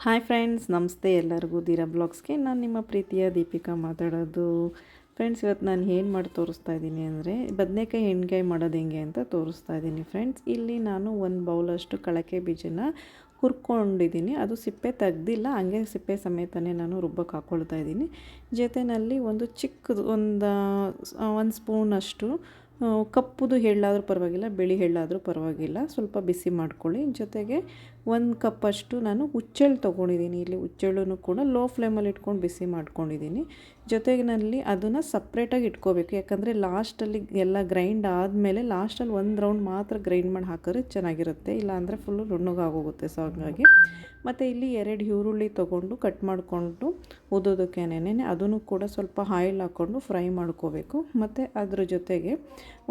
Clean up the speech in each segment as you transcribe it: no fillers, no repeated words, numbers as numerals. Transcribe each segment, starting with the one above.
Hi friends, ನಮಸ್ತೆ ಎಲ್ಲರಿಗೂ. ದೀರಾ ಬ್ಲಾಗ್ಸ್ಗೆ ನಾನು ನಿಮ್ಮ ಪ್ರೀತಿಯ ದೀಪಿಕಾ ಮಾತಾಡೋದು. ಫ್ರೆಂಡ್ಸ್, ಇವತ್ತು ನಾನು ಏನು ಮಾಡಿ ತೋರಿಸ್ತಾ ಇದ್ದೀನಿ ಅಂದರೆ ಬದನೆಕಾಯಿ ಎಣ್ಗಾಯಿ ಮಾಡೋದು ಹೆಂಗೆ ಅಂತ ತೋರಿಸ್ತಾ ಇದ್ದೀನಿ. ಫ್ರೆಂಡ್ಸ್, ಇಲ್ಲಿ ನಾನು ಒಂದು ಬೌಲಷ್ಟು ಕಳಕೆ ಬೀಜನ ಹುರ್ಕೊಂಡಿದ್ದೀನಿ. ಅದು ಸಿಪ್ಪೆ ತೆಗ್ದಿಲ್ಲ, ಹಂಗೆ ಸಿಪ್ಪೆ ಸಮೇತನೇ ನಾನು ರುಬ್ಬಕ್ಕೆ ಹಾಕ್ಕೊಳ್ತಾ ಇದ್ದೀನಿ. ಜೊತೆಯಲ್ಲಿ ಒಂದು ಚಿಕ್ಕದು ಒಂದು ಸ್ಪೂನಷ್ಟು ಕಪ್ಪುದು ಎಳ್ಳಾದರೂ ಪರವಾಗಿಲ್ಲ, ಬಿಳಿ ಎಳ್ಳಾದರೂ ಪರವಾಗಿಲ್ಲ, ಸ್ವಲ್ಪ ಬಿಸಿ ಮಾಡ್ಕೊಳ್ಳಿ. ಜೊತೆಗೆ ಒಂದು ಕಪ್ಪಷ್ಟು ನಾನು ಹುಚ್ಚೆಳ್ಳು ತೊಗೊಂಡಿದ್ದೀನಿ. ಇಲ್ಲಿ ಹುಚ್ಚೆಳ್ಳನ್ನು ಕೂಡ ಲೋ ಫ್ಲೇಮಲ್ಲಿ ಇಟ್ಕೊಂಡು ಬಿಸಿ ಮಾಡ್ಕೊಂಡಿದ್ದೀನಿ. ಜೊತೆಗಿನಲ್ಲಿ ಅದನ್ನು ಸಪ್ರೇಟಾಗಿ ಇಟ್ಕೋಬೇಕು, ಯಾಕಂದರೆ ಲಾಸ್ಟಲ್ಲಿ ಎಲ್ಲ ಗ್ರೈಂಡ್ ಆದಮೇಲೆ ಲಾಸ್ಟಲ್ಲಿ ಒಂದು ರೌಂಡ್ ಮಾತ್ರ ಗ್ರೈಂಡ್ ಮಾಡಿ ಹಾಕಿದ್ರೆ ಚೆನ್ನಾಗಿರುತ್ತೆ, ಇಲ್ಲಾಂದರೆ ಫುಲ್ಲು ನುಣ್ಣಗಾಗೋಗುತ್ತೆ. ಸೊ ಹಾಗಾಗಿ ಮತ್ತು ಇಲ್ಲಿ 2 ಈರುಳ್ಳಿ ತೊಗೊಂಡು ಕಟ್ ಮಾಡಿಕೊಂಡು ಉದ್ದೋದಕ್ಕೇನೆ ಅದನ್ನು ಕೂಡ ಸ್ವಲ್ಪ ಆಯಿಲ್ ಹಾಕ್ಕೊಂಡು ಫ್ರೈ ಮಾಡ್ಕೋಬೇಕು. ಮತ್ತು ಅದ್ರ ಜೊತೆಗೆ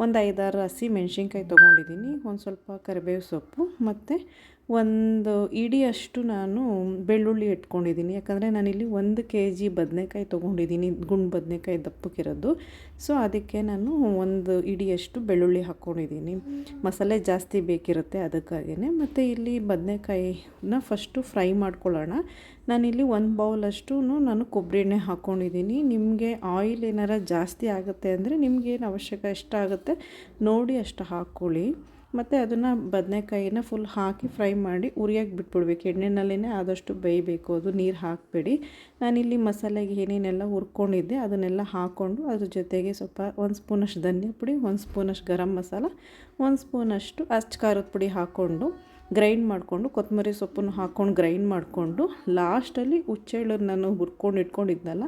ಒಂದು 5-6 ಹಸಿ ಮೆಣಸಿನ್ಕಾಯಿ ತೊಗೊಂಡಿದ್ದೀನಿ, ಒಂದು ಸ್ವಲ್ಪ ಕರಿಬೇವು ಸೊಪ್ಪು ಮತ್ತು ಒಂದು ಇಡಿಯಷ್ಟು ನಾನು ಬೆಳ್ಳುಳ್ಳಿ ಇಟ್ಕೊಂಡಿದ್ದೀನಿ. ಯಾಕಂದರೆ ನಾನಿಲ್ಲಿ 1 kg ಬದನೆಕಾಯಿ ತೊಗೊಂಡಿದ್ದೀನಿ, ಗುಂಡು ಬದನೆಕಾಯಿ ದಪ್ಪಕ್ಕಿರೋದು. ಸೊ ಅದಕ್ಕೆ ನಾನು ಒಂದು ಇಡಿಯಷ್ಟು ಬೆಳ್ಳುಳ್ಳಿ ಹಾಕ್ಕೊಂಡಿದ್ದೀನಿ. ಮಸಾಲೆ ಜಾಸ್ತಿ ಬೇಕಿರುತ್ತೆ ಅದಕ್ಕಾಗಿಯೇ. ಮತ್ತು ಇಲ್ಲಿ ಬದನೆಕಾಯಿನ ಫಸ್ಟು ಫ್ರೈ ಮಾಡ್ಕೊಳ್ಳೋಣ. ನಾನಿಲ್ಲಿ 1 ಬೌಲಷ್ಟು ನಾನು ಕೊಬ್ಬರಿ ಎಣ್ಣೆ ಹಾಕ್ಕೊಂಡಿದ್ದೀನಿ. ನಿಮಗೆ ಆಯಿಲ್ ಏನಾರ ಜಾಸ್ತಿ ಆಗುತ್ತೆ ಅಂದರೆ ನಿಮಗೇನು ಅವಶ್ಯಕ ಎಷ್ಟಾಗುತ್ತೆ ನೋಡಿ ಅಷ್ಟು ಹಾಕ್ಕೊಳ್ಳಿ. ಮತ್ತು ಅದನ್ನು ಬದನೆಕಾಯಿನ ಫುಲ್ ಹಾಕಿ ಫ್ರೈ ಮಾಡಿ ಉರಿಯೋಕ್ಕೆ ಬಿಟ್ಬಿಡ್ಬೇಕು. ಎಣ್ಣೆನಲ್ಲೇ ಆದಷ್ಟು ಬೇಯಬೇಕು, ಅದು ನೀರು ಹಾಕಬೇಡಿ. ನಾನಿಲ್ಲಿ ಮಸಾಲೆಗೆ ಏನೇನೆಲ್ಲ ಹುರ್ಕೊಂಡಿದ್ದೆ ಅದನ್ನೆಲ್ಲ ಹಾಕ್ಕೊಂಡು ಅದ್ರ ಜೊತೆಗೆ ಸ್ವಲ್ಪ 1 ಸ್ಪೂನಷ್ಟು ಧನಿಯಾ ಪುಡಿ, 1 ಸ್ಪೂನಷ್ಟು ಗರಂ ಮಸಾಲ, 1 ಸ್ಪೂನಷ್ಟು ಅಚ್ಚ ಖಾರದ ಪುಡಿ ಹಾಕ್ಕೊಂಡು ಗ್ರೈಂಡ್ ಮಾಡಿಕೊಂಡು, ಕೊತ್ತಂಬರಿ ಸೊಪ್ಪನ್ನು ಹಾಕ್ಕೊಂಡು ಗ್ರೈಂಡ್ ಮಾಡಿಕೊಂಡು, ಲಾಸ್ಟಲ್ಲಿ ಹುಚ್ಚೆಳ್ಳು ನಾನು ಹುರ್ಕೊಂಡು ಇಟ್ಕೊಂಡಿದ್ನಲ್ಲ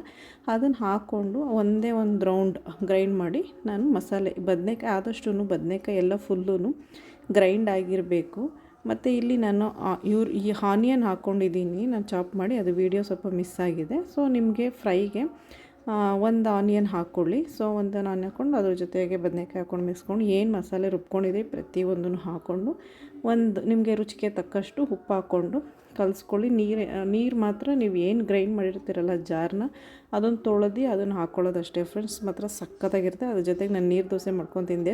ಅದನ್ನು ಹಾಕ್ಕೊಂಡು ಒಂದೇ ಒಂದು ರೌಂಡ್ ಗ್ರೈಂಡ್ ಮಾಡಿ ನಾನು ಮಸಾಲೆ ಬದನೆಕಾಯಿ ಆದಷ್ಟು ಬದನೆಕಾಯಿ ಎಲ್ಲ ಫುಲ್ಲು ಗ್ರೈಂಡ್ ಆಗಿರಬೇಕು. ಮತ್ತು ಇಲ್ಲಿ ನಾನು ಈ ಆನಿಯನ್ ಹಾಕ್ಕೊಂಡಿದ್ದೀನಿ ನಾನು ಚಾಪ್ ಮಾಡಿ, ಅದು ವೀಡಿಯೋ ಸ್ವಲ್ಪ ಮಿಸ್ ಆಗಿದೆ. ಸೊ ನಿಮಗೆ ಫ್ರೈಗೆ ಒಂದು ಆನಿಯನ್ ಹಾಕ್ಕೊಳ್ಳಿ. ಸೊ ಒಂದು ಆನಿಯನ್ ಹಾಕ್ಕೊಂಡು ಅದ್ರ ಜೊತೆಗೆ ಬದನೆಕಾಯಿ ಹಾಕ್ಕೊಂಡು ಮಿಕ್ಸ್ಕೊಂಡು ಏನು ಮಸಾಲೆ ರುಬ್ಕೊಂಡಿದೆ ಪ್ರತಿಯೊಂದನ್ನು ಹಾಕ್ಕೊಂಡು ನಿಮಗೆ ರುಚಿಗೆ ತಕ್ಕಷ್ಟು ಉಪ್ಪು ಹಾಕ್ಕೊಂಡು ಕಲಿಸ್ಕೊಳ್ಳಿ. ನೀರು ಮಾತ್ರ ನೀವು ಏನು ಗ್ರೈಂಡ್ ಮಾಡಿರ್ತೀರಲ್ಲ ಜಾರ್ನ ಅದನ್ನು ತೊಳೆದು ಅದನ್ನು ಹಾಕ್ಕೊಳ್ಳೋದು ಅಷ್ಟೇ ಫ್ರೆಂಡ್ಸ್. ಮಾತ್ರ ಸಖತ್ತಾಗಿರುತ್ತೆ. ಅದ್ರ ಜೊತೆಗೆ ನಾನು ನೀರು ದೋಸೆ ಮಾಡ್ಕೊಂಡು ತಿಂದೆ,